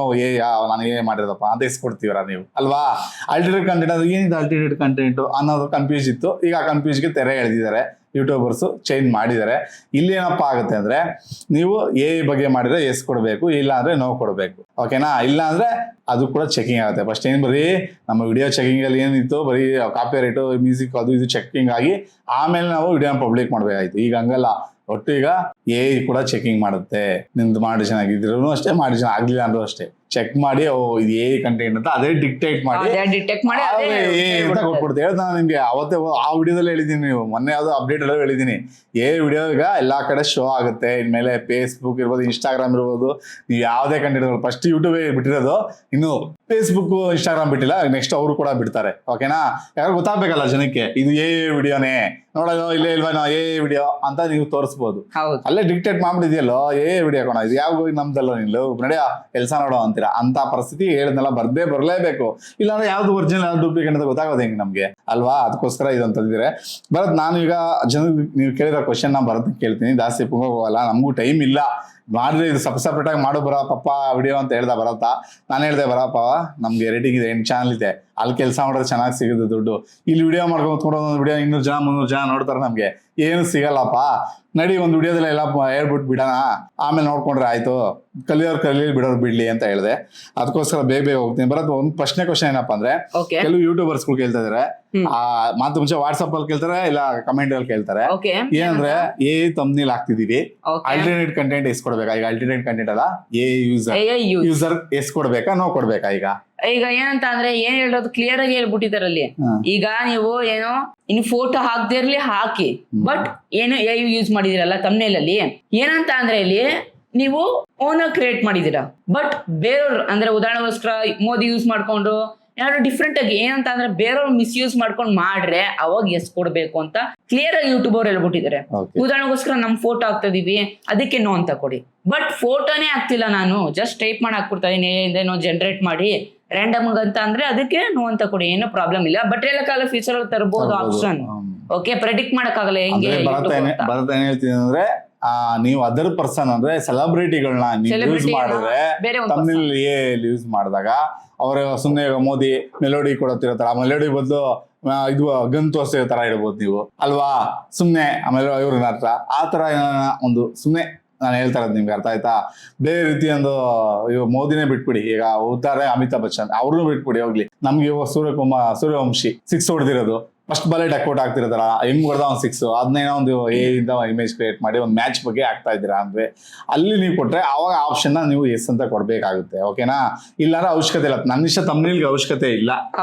ನಾನು AI ಮಾಡಿರೋದಪ್ಪ ಅಂತ ಇಸ್ಕೊಡ್ತೀವರ ನೀವು ಅಲ್ವಾ. ಅಲ್ಟರ್ನೇಟ್ ಕಂಟೆಂಟ್ ಅದು ಏನಿದೆ, ಅಲ್ಟರ್ನೇಟ್ ಕಂಟೆಂಟ್ ಅನ್ನೋದು ಕನ್ಫ್ಯೂಸ್ ಇತ್ತು. ಈಗ ಆ ಕನ್ಫ್ಯೂಸ್ಗೆ ತೆರೆ ಎಳೆದಿದ್ದಾರೆ, ಯೂಟ್ಯೂಬರ್ಸ್ ಚೇಂಜ್ ಮಾಡಿದ್ದಾರೆ. ಇಲ್ಲಿ ಏನಪ್ಪಾ ಆಗುತ್ತೆ ಅಂದ್ರೆ, ನೀವು AI ಬಗ್ಗೆ ಮಾಡಿದ್ರೆ ಎಸ್ ಕೊಡಬೇಕು, ಇಲ್ಲ ಅಂದ್ರೆ ನೋ ಕೊಡಬೇಕು. ಓಕೆನಾ, ಇಲ್ಲ ಅಂದ್ರೆ ಅದು ಕೂಡ ಚೆಕಿಂಗ್ ಆಗುತ್ತೆ. ಫಸ್ಟ್ ಏನ್ ಬರೀ ನಮ್ಮ ವಿಡಿಯೋ ಚೆಕಿಂಗ್ ಅಲ್ಲಿ ಏನಿತ್ತು, ಬರೀ ಕಾಪಿ ರೈಟು, ಮ್ಯೂಸಿಕ್ ಅದು ಇದು ಚೆಕಿಂಗ್ ಆಗಿ ಆಮೇಲೆ ನಾವು ವಿಡಿಯೋ ಪಬ್ಲಿಕ್ ಮಾಡ್ಬೇಕಾಯ್ತು. ಈಗ ಹಂಗಲ್ಲ, ಒಟ್ಟು ಈಗ AI ಕೂಡ ಚೆಕಿಂಗ್ ಮಾಡುತ್ತೆ. ನಿಮ್ದು ಮಾಡಿಷನ್ ಆಗಿದ್ರು ಅಷ್ಟೇ, ಮಾಡಿಷನ್ ಆಗ್ಲಿಲ್ಲ ಅಂದ್ರೂ ಅಷ್ಟೇ, ಚೆಕ್ ಮಾಡಿ ಇದು AI ಕಂಟೆಂಟ್ ಅಂತ ಅದೇ ಡಿಕ್ಟೇಟ್ ಮಾಡಿ ಕೊಟ್ಬಿಡ್ತೀವಿ. ಹೇಳ್ತಾ ನಿಮ್ಗೆ ಅವತ್ತೇ ಆ ವಿಡಿಯೋದಲ್ಲಿ ಹೇಳಿದೀನಿ, ನೀವು ಮೊನ್ನೆ ಯಾವ್ದೋ ಅಪ್ಡೇಟ್ ಎಲ್ಲ ಹೇಳಿದೀನಿ. AI ವಿಡಿಯೋ ಈಗ ಎಲ್ಲಾ ಕಡೆ ಶೋ ಆಗುತ್ತೆ. ಇನ್ಮೇಲೆ ಫೇಸ್ಬುಕ್ ಇರ್ಬೋದು, ಇನ್ಸ್ಟಾಗ್ರಾಮ್ ಇರ್ಬೋದು, ನೀವು ಯಾವುದೇ ಕಂಟೆಂಟ್, ಫಸ್ಟ್ ಯೂಟ್ಯೂಬ್ ಬಿಟ್ಟಿರೋದು, ಇನ್ನು ಫೇಸ್ಬುಕ್ ಇನ್ಸ್ಟಾಗ್ರಾಮ್ ಬಿಟ್ಟಿಲ್ಲ, ನೆಕ್ಸ್ಟ್ ಅವರು ಕೂಡ ಬಿಡ್ತಾರೆ. ಓಕೆನಾ, ಯಾರು ಗೊತ್ತಾಗ್ಬೇಕಲ್ಲ ಜನಕ್ಕೆ ಇದು AI ವಿಡಿಯೋನೇ, ನೋಡೋದು ಇಲ್ಲೇ ಇಲ್ವಾ AI ವಿಡಿಯೋ ಅಂತ ನೀವು ತೋರಿಸ್ಬೋದು. ಅಲ್ಲೇ ಅಲ್ಲೇ ಡಿಕ್ಟೇಟ್ ಮಾಡ್ಬಿಟ್ಟಿದ್ಯಲ್ಲೋ ವಿಡಿಯೋ ಹಾಕೋಣ ಇದು ಯಾವ ನಮ್ದಲ್ಲೋ ನಿಲ್ಲು ನಡೆಯ ಕೆಲಸ ನೋಡೋ ಅಂತೀರಾ ಅಂತ ಪರಿಸ್ಥಿತಿ ಹೇಳಿದ್ನಲ್ಲ ಬರಲೇಬೇಕು. ಇಲ್ಲಾಂದ್ರೆ ಯಾವ್ದು ಒರಿಜಿನಲ್ ಯಾವ್ದು ಡೂಪ್ಲಿಕೇಟ್ ಅಂತ ಗೊತ್ತಾಗೋದು ಹೆಂಗೆ ನಮ್ಗೆ ಅಲ್ವಾ? ಅದಕ್ಕೋಸ್ಕರ ಇದು ಅಂತಂದಿದ್ರೆ ಭರತ್, ನಾನು ಈಗ ನೀವು ಕೇಳಿರೋ ಕ್ವಶನ್ ನಾ ಭರತ್ ಕೇಳ್ತೀನಿ, ಜಾಸ್ತಿ ಹೋಗಲ್ಲ, ನಮಗೂ ಟೈಮ್ ಇಲ್ಲ. ಮಾಡಿದ್ರೆ ಇದು ಸಪ್ರೇಟ್ ಆಗಿ ಮಾಡೋ ಬರ ಪಪ್ಪ ವಿಡಿಯೋ ಅಂತ ಹೇಳ್ದ ಬರತ್ತ. ನಾನು ಹೇಳ್ದೆ ಬರಪ್ಪ ನಮ್ಗೆ ರೇಟಿಂಗ್ ಇದೆ, 8 ಚಾನಲ್ ಇದೆ, ಅಲ್ಲಿ ಕೆಲಸ ಮಾಡಿದ್ರೆ ಚೆನ್ನಾಗಿ ಸಿಗುತ್ತೆ ದುಡ್ಡು. ಇಲ್ಲಿ ವಿಡಿಯೋ ಮಾಡ್ಕೊಂಡು ಒಂದು ವಿಡಿಯೋ 200 ಜನ 300 ಜನ ನೋಡ್ತಾರೆ, ನಮ್ಗೆ ಏನು ಸಿಗಲ್ಲಪ್ಪ. ನಡಿ ಒಂದು ವಿಡಿಯೋದಲ್ಲಿ ಎಲ್ಲ ಹೇಳ್ಬಿಟ್ಟು ಬಿಡೋಣ, ಆಮೇಲೆ ನೋಡ್ಕೊಂಡ್ರೆ ಆಯ್ತು, ಕಲಿಯೋರು ಬಿಡೋರು ಬಿಡ್ಲಿ ಅಂತ ಹೇಳಿದೆ. ಅದಕ್ಕೋಸ್ಕರ ಬೇಗ ಹೋಗ್ತೀನಿ. ಬರೋದು ಒಂದು ಕ್ವಶನ್ ಏನಪ್ಪಾ ಅಂದ್ರೆ, ಕೆಲವು ಯೂಟ್ಯೂಬರ್ಸ್ಗಳು ಕೇಳ್ತಾ ಇದಾರೆ, ಮಾತು ಮುಂಚೆ ವಾಟ್ಸ್ಆಪ್ ಅಲ್ಲಿ ಕೇಳ್ತಾರೆ, ಇಲ್ಲ ಕಮೆಂಟ್ ಅಲ್ಲಿ ಕೇಳ್ತಾರೆ. ಏನಂದ್ರೆ ತಮ್ನೇಲ್ ಹಾಕ್ತಿದೀವಿ, ಅಲ್ಟರ್ನೇಟ್ ಕಂಟೆಂಟ್ ಎಸ್ಕೊಡ್ಬೇಕಾ? ಈಗ ಅಲ್ಟರ್ನೇಟ್ ಕಂಟೆಂಟ್ ಅಲ್ಲ, ಯೂಸರ್ ಎಸ್ಕೊಡ್ಬೇಕಾ ನೋ ಕೊಡ್ಬೇಕಾ? ಈಗ ಏನಂತ ಅಂದ್ರೆ ಏನ್ ಹೇಳೋದು ಕ್ಲಿಯರ್ ಆಗಿ ಹೇಳ್ಬಿಟ್ಟಿದಾರಲ್ಲಿ. ಈಗ ನೀವು ಏನೋ ಇನ್ನು ಫೋಟೋ ಹಾಕದೇ ಇರ್ಲಿ ಹಾಕಿ, ಬಟ್ ಏನು ಯೂಸ್ ಮಾಡಿದಿರಲ್ಲ ತಮ್ನೇಲ್ ಅಲ್ಲಿ, ಏನಂತ ಅಂದ್ರೆ ಇಲ್ಲಿ ನೀವು ಓನ್ ಕ್ರಿಯೇಟ್ ಮಾಡಿದೀರಾ, ಬಟ್ ಬೇರೆಯವ್ರು ಅಂದ್ರೆ ಉದಾಹರಣೆಗೋಸ್ಕರ ಮೋದಿ ಯೂಸ್ ಮಾಡ್ಕೊಂಡು ಯಾರು ಡಿಫ್ರೆಂಟ್ ಆಗಿ ಏನಂತ ಅಂದ್ರೆ ಬೇರೆಯವ್ರು ಮಿಸ್ಯೂಸ್ ಮಾಡ್ಕೊಂಡು ಮಾಡ್ರೆ ಅವಾಗ ಎಸ್ ಕೊಡ್ಬೇಕು ಅಂತ ಕ್ಲಿಯರ್ ಆಗಿ ಯೂಟ್ಯೂಬ್ ಅವ್ರು ಹೇಳ್ಬಿಟ್ಟಿದ್ದಾರೆ. ಉದಾಹರಣೆಗೋಸ್ಕರ ನಮ್ ಫೋಟೋ ಹಾಕ್ತಾ ಇದೀವಿ, ಅದಕ್ಕೆ ನೋ ಅಂತ ಕೊಡಿ. ಬಟ್ ಫೋಟೋನೇ ಆಗ್ತಿಲ್ಲ, ನಾನು ಜಸ್ಟ್ ಟೈಪ್ ಮಾಡಿ ಹಾಕ್ಬಿಡ್ತಾ ಇದೀನಿ, ಏನೋ ಜನರೇಟ್ ಮಾಡಿ ರ್ಯಾಂಡಮ್ ಅಂತ ಅಂದ್ರೆ ಅದಕ್ಕೆ ನೋ ಅಂತ ಕೊಡಿ, ಏನೋ ಪ್ರಾಬ್ಲಮ್ ಇಲ್ಲ. ಬಟ್ ಎಲ್ಲ ಫ್ಯೂಚರ್ ಅಲ್ಲಿ ತರಬಹುದು ಆಪ್ಷನ್. ಓಕೆ, ಪ್ರೆಡಿಕ್ಟ್ ಮಾಡಕ್ಕಾಗಲ್ಲ ಹೆಂಗೆ ಭರತ್ ಏನ್ ಹೇಳ್ತೀನಿ ಅಂದ್ರೆ, ನೀವು ಅದರ್ ಪರ್ಸನ್ ಅಂದ್ರೆ ಸೆಲೆಬ್ರಿಟಿಗಳನ್ನ ಯೂಸ್ ಮಾಡಿದ್ರೆ ತಮ್ಮಿಲ್ ಯೂಸ್ ಮಾಡಿದಾಗ ಅವ್ರ ಸುಮ್ನೆ ಮೋದಿ ಮೆಲೋಡಿ ಕೊಡತ್ತಿರತ್ತಾರ, ಆ ಮೆಲೋಡಿ ಬದಲು ಇದು ಗನ್ ತೋರಿಸಿರೋ ತರ ಇಡ್ಬೋದು ನೀವು ಅಲ್ವಾ? ಸುಮ್ನೆ ಆಮೇಲೆ ಇವ್ರ ಹತ್ರ ಆ ತರ ಒಂದು ಸುಮ್ನೆ ನಾನು ಹೇಳ್ತಾ ಇರೋದು ನಿಮ್ಗೆ ಅರ್ಥ ಆಯ್ತಾ? ಬೇರೆ ರೀತಿ ಒಂದು ಇವಾಗ ಮೋದಿನೇ ಬಿಟ್ಬಿಡಿ, ಈಗ ಉತ್ತಾರೆ ಅಮಿತಾಬ್ ಬಚ್ಚನ್ ಅವ್ರನ್ನೂ ಬಿಟ್ಬಿಡಿ ಹೋಗ್ಲಿ. ನಮ್ಗೆ ಇವಾಗ ಸೂರ್ಯವಂಶಿ 6 ಹೊಡೆದಿರೋದು, ಫಸ್ಟ್ ಬಾಲೆ ಡಕ್ಔಟ್ ಆಗ್ತಿರ್ತಾರ, ಹೆಂಗ್ ಹೊಡೆದ ಒಂದು 6, ಅದನ್ನೇನೋ ಒಂದು ಇಮೇಜ್ ಕ್ರಿಯೇಟ್ ಮಾಡಿ ಒಂದು ಮ್ಯಾಚ್ ಬಗ್ಗೆ ಆಗ್ತಾ ಇದ್ದೀರಾ ಅಂದ್ರೆ ಅಲ್ಲಿ ನೀವು ಕೊಟ್ರೆ ಅವಾಗ ಆಪ್ಷನ್ ನೀವು ಎಸ್ ಅಂತ ಕೊಡ್ಬೇಕಾಗುತ್ತೆ. ಓಕೆನಾ? ಇಲ್ಲಾಂದ್ರೆ ಅವಶ್ಯಕತೆ ಇಲ್ಲ. ನನ್ನ ಇಷ್ಟ ತಮ್ನಿಲ್ಗೆ ಅವಶ್ಯಕತೆ ಇಲ್ಲ,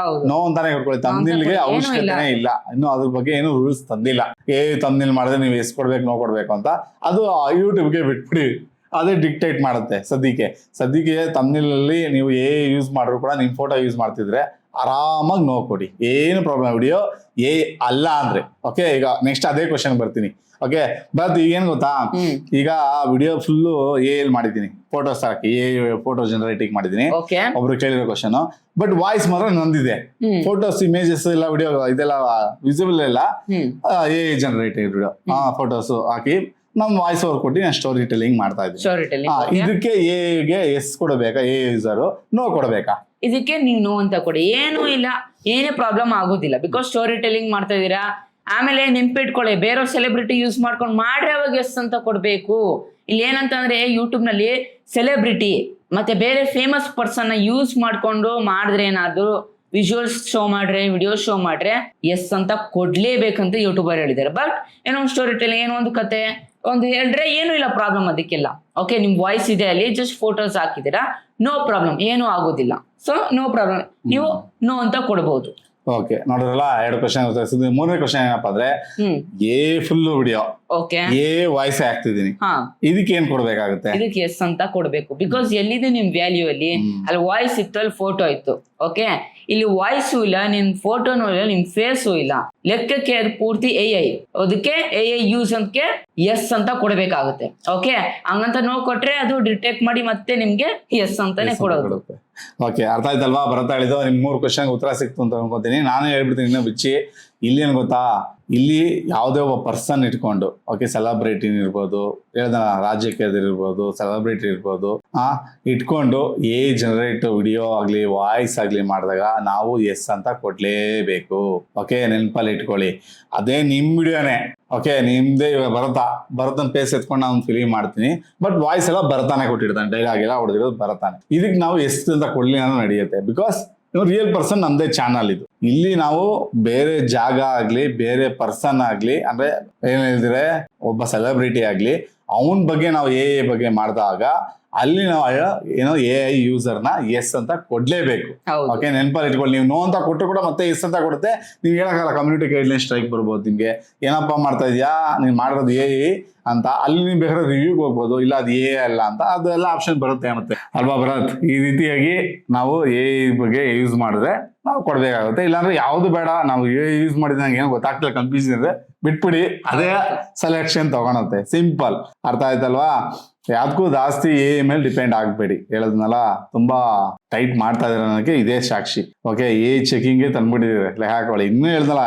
ನೋ ಅಂತಾನೆ ಕೊಟ್ಕೊಳ್ಳಿ. ತಮ್ನಿಲ್ಗೆ ಅವಶ್ಯಕತೆನೇ ಇಲ್ಲ, ಇನ್ನು ಅದ್ರ ಬಗ್ಗೆ ಏನು ರೂಲ್ಸ್ ತಂದಿಲ್ಲ. ತಮ್ನಿಲ್ ಮಾಡಿದ್ರೆ ನೀವು ಎಸ್ ಕೊಡ್ಬೇಕು ನೋ ಕೊಡ್ಬೇಕು ಅಂತ, ಅದು ಯೂಟ್ಯೂಬ್ಗೆ ಬಿಟ್ಬಿಡಿ, ಅದೇ ಡಿಕ್ಟೇಟ್ ಮಾಡುತ್ತೆ. ಸದ್ಯಕ್ಕೆ ತಮ್ನಿಲಲ್ಲಿ ನೀವು ಯೂಸ್ ಮಾಡಿದ್ರು ಕೂಡ ನಿಮ್ ಫೋಟೋ ಯೂಸ್ ಮಾಡ್ತಿದ್ರೆ ಆರಾಮಾಗಿ ನೋ ಕೊಡಿ, ಏನು ಪ್ರಾಬ್ಲಮ್. ವಿಡಿಯೋ ಅಲ್ಲ ಅಂದ್ರೆ ಓಕೆ. ಈಗ ನೆಕ್ಸ್ಟ್ ಅದೇ ಕ್ವಶನ್ ಬರ್ತೀನಿ. ಓಕೆ ಬಟ್ ಈಗ ಏನ್ ಗೊತ್ತಾ, ಈಗ ವಿಡಿಯೋ ಫುಲ್ಲು ಮಾಡಿದ್ದೀನಿ, ಫೋಟೋಸ್ ಹಾಕಿ ಫೋಟೋ ಜನರೇಟಿಂಗ್ ಮಾಡಿದೀನಿ. ಒಬ್ರು ಕೇಳಿರೋ ಕ್ವಶನ್, ಬಟ್ ವಾಯ್ಸ್ ಮಾತ್ರ ನಂದಿದೆ. ಫೋಟೋಸ್ ಇಮೇಜಸ್ ಎಲ್ಲ ವಿಡಿಯೋ ಇದೆಲ್ಲ ವಿಸಿಬಲ್ ಎಲ್ಲ ಜನರೇಟೆಡ್ ವಿಡಿಯೋ ಫೋಟೋಸ್ ಹಾಕಿ ನಮ್ ವಾಯ್ಸ್ ಓವರ್ ಕೊಟ್ಟು ನಾನು ಸ್ಟೋರಿ ಟೆಲ್ಲಿಂಗ್ ಮಾಡ್ತಾ ಇದ್ದೀನಿ. ಇದಕ್ಕೆ ಎಗೆ ಎಸ್ ಕೊಡಬೇಕಾ, ಯೂಸರ್ ನೋ ಕೊಡಬೇಕಾ? ಇದಕ್ಕೆ ನೀವು ನೋ ಅಂತ ಕೊಡಿ, ಏನೂ ಇಲ್ಲ, ಏನೇ ಪ್ರಾಬ್ಲಮ್ ಆಗೋದಿಲ್ಲ. ಬಿಕಾಸ್ ಸ್ಟೋರಿ ಟೆಲ್ಲಿಂಗ್ ಮಾಡ್ತಾ ಇದೀರಾ. ಆಮೇಲೆ ನೆನ್ಪಿಟ್ಕೊಳ್ಳಿ, ಬೇರೆಯವ್ರ ಸೆಲೆಬ್ರಿಟಿ ಯೂಸ್ ಮಾಡ್ಕೊಂಡು ಮಾಡ್ರೆ ಅವಾಗ ಎಸ್ ಅಂತ ಕೊಡ್ಬೇಕು. ಇಲ್ಲಿ ಏನಂತಂದ್ರೆ ಯೂಟ್ಯೂಬ್ ನಲ್ಲಿ ಸೆಲೆಬ್ರಿಟಿ ಮತ್ತೆ ಬೇರೆ ಫೇಮಸ್ ಪರ್ಸನ್ ಯೂಸ್ ಮಾಡ್ಕೊಂಡು ಮಾಡಿದ್ರೆ, ಏನಾದ್ರು ವಿಜುವಲ್ಸ್ ಶೋ ಮಾಡ್ರೆ, ವಿಡಿಯೋ ಶೋ ಮಾಡ್ರೆ ಎಸ್ ಅಂತ ಕೊಡ್ಲೇಬೇಕಂತ ಯೂಟ್ಯೂಬರ್ ಹೇಳಿದ್ದಾರೆ. ಬಟ್ ಏನೋ ಸ್ಟೋರಿ ಟೆಲ್ಲಿಂಗ್, ಏನೋ ಒಂದು ಕತೆ ಒಂದು ಹೇಳಿದ್ರೆ ಏನೂ ಇಲ್ಲ, ಪ್ರಾಬ್ಲಮ್ ಅದಕ್ಕೆಲ್ಲ. ಓಕೆ, ನಿಮ್ ವಾಯ್ಸ್ ಇದೆ ಅಲ್ಲಿ, ಜಸ್ಟ್ ಫೋಟೋಸ್ ಹಾಕಿದ್ದೀರಾ, ನೋ ಪ್ರಾಬ್ಲಮ್, ಏನೂ ಆಗೋದಿಲ್ಲ. ಸೊ ನೋ ಪ್ರಾಬ್ಲಮ್, ನೀವು ನೋ ಅಂತ ಕೊಡ್ಬೋದು. ಓಕೆ, ನೋಡಿದ್ರಲ್ಲ 2 ಕ್ವಶನ್. 3ನೇ ಕ್ವಶನ್ ಏನಪ್ಪಾ ಅಂದ್ರೆ, ಫುಲ್ ವಿಡಿಯೋ ವಾಯ್ಸ್ ಹಾಕ್ತಿದ್ದೀನಿ, ಇದಕ್ಕೆ ಏನ್ ಕೊಡ್ಬೇಕಾಗುತ್ತೆ? ಇದಕ್ಕೆ ಎಸ್ ಅಂತ ಕೊಡ್ಬೇಕು. ಬಿಕಾಸ್ ಎಲ್ಲಿದೆ ನಿಮ್ ವ್ಯಾಲ್ಯೂ ಅಲ್ಲಿ ವಾಯ್ಸ್ ಇತ್ತು, ಅಲ್ಲಿ ಫೋಟೋ ಇತ್ತು. ಓಕೆ, ಇಲ್ಲಿ ವಾಯ್ಸು ಇಲ್ಲ, ನಿಮ್ ಫೋಟೋನು ಇಲ್ಲ, ನಿಮ್ ಫೇಸು ಇಲ್ಲ, ಲೆಕ್ಕಕ್ಕೆ ಅದು ಪೂರ್ತಿ ಅದಕ್ಕೆ ಯೂಸ್ ಅಂತಕ್ಕೆ ಎಸ್ ಅಂತ ಕೊಡ್ಬೇಕಾಗುತ್ತೆ. ಓಕೆ, ಹಂಗಂತ ನೋ ಕೊಟ್ರೆ ಅದು ಡಿಟೆಕ್ಟ್ ಮಾಡಿ ಮತ್ತೆ ನಿಮ್ಗೆ ಎಸ್ ಅಂತಾನೆ ಕೊಡೋದು. ಓಕೆ, ಅರ್ಥ ಆಯ್ತಲ್ವಾ? ಭರತ ಹೇಳಿದ್ದು ನಿಮ್ 3 ಕ್ವಶನ್ ಉತ್ತರ ಸಿಕ್ತು ಅಂತ ಅನ್ಕೋತೀನಿ. ನಾನು ಹೇಳ್ಬಿಡ್ತೀನಿ ಇನ್ನೂ ಬಿಚ್ಚಿ. ಇಲ್ಲಿ ಏನ್ ಗೊತ್ತಾ, ಇಲ್ಲಿ ಯಾವುದೇ ಒಬ್ಬ ಪರ್ಸನ್ ಇಟ್ಕೊಂಡು, ಓಕೆ, ಸೆಲೆಬ್ರಿಟಿ ಇರ್ಬೋದು, ರಾಜಕೀಯದಿರ್ಬೋದು, ಸೆಲೆಬ್ರಿಟಿ ಇರ್ಬೋದು, ಇಟ್ಕೊಂಡು ಜನರೇಟ್ ವಿಡಿಯೋ ಆಗ್ಲಿ ವಾಯ್ಸ್ ಆಗ್ಲಿ ಮಾಡಿದಾಗ ನಾವು ಎಸ್ ಅಂತ ಕೊಡ್ಲೇಬೇಕು. ಓಕೆ, ನೆನಪಲ್ಲಿ ಇಟ್ಕೊಳ್ಳಿ. ಅದೇ ನಿಮ್ ವಿಡಿಯೋನೇ, ಓಕೆ, ನಿಮ್ದೇ ಇವಾಗ ಭರತನ್ ಫೇಸ್ ಎತ್ಕೊಂಡು ನಾನು ಫಿಲಿಮ್ ಮಾಡ್ತೀನಿ, ಬಟ್ ವಾಯ್ಸ್ ಎಲ್ಲ ಭರತಾನೆ ಕೊಟ್ಟಿರ್ತಾನೆ, ಡೈಲಾಗ್ ಎಲ್ಲ ಹೊಡೆದಿರೋದು ಭರತಾನೆ. ಇದಕ್ಕೆ ನಾವು ಎಸ್ ಅಂತ ಕೊಡ್ಲಿ ಅನ್ನೋ ನಡೆಯುತ್ತೆ. ಬಿಕಾಸ್ ರಿಯಲ್ ಪರ್ಸನ್ ನಮ್ದೇ ಚಾನಲ್ ಇದು. ಇಲ್ಲಿ ನಾವು ಬೇರೆ ಜಾಗ ಆಗ್ಲಿ, ಬೇರೆ ಪರ್ಸನ್ ಆಗ್ಲಿ, ಅಂದ್ರೆ ಏನ್ ಹೇಳಿದ್ರೆ ಒಬ್ಬ ಸೆಲೆಬ್ರಿಟಿ ಆಗ್ಲಿ, ಅವನ್ ಬಗ್ಗೆ ನಾವು ಬಗ್ಗೆ ಮಾಡಿದಾಗ ಅಲ್ಲಿ ನಾವು ಏನೋ AI ಯೂಸರ್ನ ಎಸ್ ಅಂತ ಕೊಡ್ಲೇಬೇಕು. ಹೌದು. ಓಕೆ, ನೆನಪಲ್ಲಿ ಇಟ್ಕೊಳ್ಳಿ. ನೀವು ನೋ ಅಂತ ಕೊಟ್ಟರು ಕೂಡ ಮತ್ತೆ ಎಸ್ ಅಂತ ಕೊಡುತ್ತೆ. ನೀವು ಹೇಳೋಕ್ಕಲ್ಲ, ಕಮ್ಯುನಿಟಿ ಗೈಡ್ಲೈನ್ ಸ್ಟ್ರೈಕ್ ಬರ್ಬೋದು ನಿಮಗೆ. ಏನಪ್ಪ ಮಾಡ್ತಾ ಇದೆಯಾ ನೀನು ಮಾಡಿರೋದು AI ಅಂತ. ಅಲ್ಲಿ ನೀವು ಬೇಕಾದ್ರೆ ರಿವ್ಯೂಗೆ ಹೋಗ್ಬೋದು, ಇಲ್ಲ ಅದು AI ಅಲ್ಲ ಅಂತ, ಅದೆಲ್ಲ ಆಪ್ಷನ್ ಬರುತ್ತೆ ಮತ್ತೆ ಅಲ್ವಾ ಭರತ್? ಈ ರೀತಿಯಾಗಿ ನಾವು AI ಬಗ್ಗೆ ಯೂಸ್ ಮಾಡಿದ್ರೆ ನಾವು ಕೊಡಬೇಕಾಗುತ್ತೆ. ಇಲ್ಲಾಂದ್ರೆ ಯಾವುದು ಬೇಡ, ನಾವು AI ಯೂಸ್ ಮಾಡಿದ್ರೆ ನಂಗೆ ಏನೋ ಗೊತ್ತಾಗ್ತಿಲ್ಲ, ಕನ್ಫ್ಯೂಷನ್ ಇದೆ, ಬಿಟ್ಬಿಡಿ, ಅದೇ ಸೆಲೆಕ್ಷನ್ ತಗೊಳತ್ತೆ. ಸಿಂಪಲ್, ಅರ್ಥ ಆಯ್ತಲ್ವಾ? ಯಾವ್ದಕ್ಕೂ ಜಾಸ್ತಿ AI ಮೇಲೆ ಡಿಪೆಂಡ್ ಆಗಬೇಡಿ. ಹೇಳದ್ನಲ್ಲ, ತುಂಬಾ ಟೈಟ್ ಮಾಡ್ತಾ ಇದಾರೆ ಅನ್ನೋಕ್ಕೆ ಇದೇ ಸಾಕ್ಷಿ. ಓಕೆ, AI ಚೆಕಿಂಗ್ಗೆ ತಂದ್ಬಿಟ್ಟಿದ್ದಾರೆ, ಲೆಕ್ಕ ಹಾಕೊಳ್ಳಿ. ಇನ್ನೂ ಹೇಳ್ದಲ್ಲ,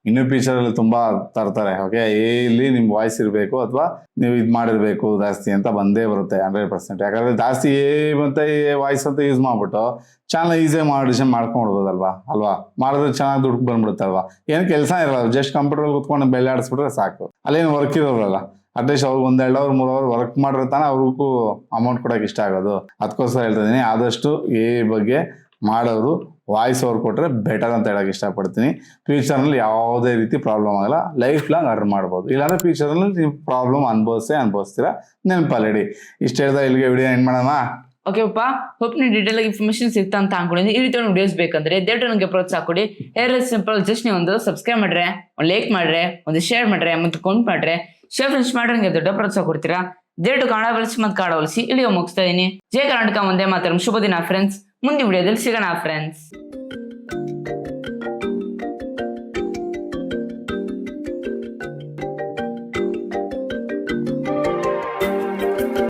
ಇನ್ನೂ ಫೀಚರ್ ಅಲ್ಲಿ ತುಂಬಾ ತರ್ತಾರೆ. ಓಕೆ, AI ಇಲ್ಲಿ ನಿಮ್ ವಾಯ್ಸ್ ಇರಬೇಕು ಅಥವಾ ನೀವು ಇದು ಮಾಡಿರ್ಬೇಕು ಜಾಸ್ತಿ ಅಂತ ಬಂದೇ ಬರುತ್ತೆ 100%. ಯಾಕಂದ್ರೆ ಜಾಸ್ತಿ AI ಮತ್ತೆ ವಾಯ್ಸ್ ಅಂತ ಯೂಸ್ ಮಾಡ್ಬಿಟ್ಟು ಚಾನಲ್ ಈಸಿಯಾಗಿ ಮಾಡಿಷನ್ ಮಾಡ್ಕೊಂಡ್ಬಿಡ್ಬೋದಲ್ವಾ? ಅಲ್ವಾ? ಮಾಡಿದ್ರೆ ಚೆನ್ನಾಗಿ ದುಡ್ಡು ಬಂದ್ಬಿಡುತ್ತಲ್ವಾ? ಏನು ಕೆಲಸ ಇರಲ್ಲ, ಜಸ್ಟ್ ಕಂಪ್ಯೂಟರ್ ಕುತ್ಕೊಂಡು ಬೆಲೆ ಆಡಿಸ್ಬಿಟ್ರೆ ಸಾಕು. ಅಲ್ಲೇನು ವರ್ಕ್ ಇರೋಲ್ಲ. ಅಟ್ಲೀಸ್ಟ್ ಅವ್ರು 1 2 ಅವರ್ 3 ಅವರ್ ವರ್ಕ್ ಮಾಡಿದ್ರೆ ತಾನೇ ಅವ್ರಿಗೂ ಅಮೌಂಟ್ ಕೊಡೋಕೆ ಇಷ್ಟ ಆಗೋದು. ಅದಕ್ಕೋಸ್ಕರ ಹೇಳ್ತಾ ಇದ್ದೀನಿ, ಆದಷ್ಟು AI ಬಗ್ಗೆ ಮಾಡೋರು ವಾಯ್ಸ್ ಓವರ್ ಕೊಟ್ಟರೆ ಬೆಟರ್ ಅಂತ ಹೇಳಕ್ಕೆ ಇಷ್ಟಪಡ್ತೀನಿ. ಫ್ಯೂಚರ್ನಲ್ಲಿ ಯಾವುದೇ ರೀತಿ ಪ್ರಾಬ್ಲಮ್ ಆಗಲ್ಲ, ಲೈಫ್ ಲಾಂಗ್ ಅರ್ನ್ ಮಾಡ್ಬೋದು. ಇಲ್ಲಾಂದ್ರೆ ಫ್ಯೂಚರ್ನಲ್ಲಿ ನೀವು ಪ್ರಾಬ್ಲಮ್ ಅನುಭವಿಸ್ತೀರಾ. ನೆನಪಲ್ಲಿಡಿ. ಇಷ್ಟು ಹೇಳ್ತಾ ಇಲ್ಲಿಗೆ ವಿಡಿಯೋ ಎಂಡ್ ಮಾಡೋಣ. ಓಕೆ ಪಪ್ಪ, ಹೋಪ್ ನೀವು ಡೀಟೇಲ್ ಆಗಿ ಇನ್ಫಾರ್ಮೇಶನ್ ಸಿಗ್ತಾ ಅಂತ ಅನ್ಕೊಂಡಿದ್ದೀನಿ. ಈ ರೀತಿ ಒಂದು ವಿಡಿಯೋಸ್ ಬೇಕಂದ್ರೆ ದಯವಿಟ್ಟು ನನಗೆ ಪ್ರೋತ್ಸಾಹ ಕೊಡಿ. ಸಿಂಪಲ್, ಜಸ್ಟ್ ನೀವು ಒಂದು ಸಬ್ಸ್ಕ್ರೈಬ್ ಮಾಡ್ರೆ, ಒಂದು ಲೈಕ್ ಮಾಡ್ರೆ, ಒಂದು ಶೇರ್ ಮಾಡ್ರೆ, ಮತ್ತು ಕಮೆಂಟ್ ಮಾಡ್ರೆ, ಶೇರ್ ಫ್ರೆಂಡ್ಸ್ ಮಾಡ್ರೆ ನನಗೆ ದೊಡ್ಡ ಪ್ರೋತ್ಸಾಹ ಕೊಡ್ತೀರಾ. ದಯವಿಟ್ಟು ಕನ್ನಡ ಬಳಸಿ ಮತ್ತು ಕನ್ನಡ ಬಳಸಿ. ಇಲ್ಲಿಗೆ ಮುಗಿಸ್ತಾ ಇದೀನಿ. ಜೈ ಕರ್ನಾಟಕ, ಒಂದೇ ಮಾತಾಡೋಣ. ಶುಭ ದಿನ ಫ್ರೆಂಡ್ಸ್. ಮುಂದಿನ ವಿಡಿಯೋದಲ್ಲಿ ಸಿಗೋಣ ಫ್ರೆಂಡ್ಸ್.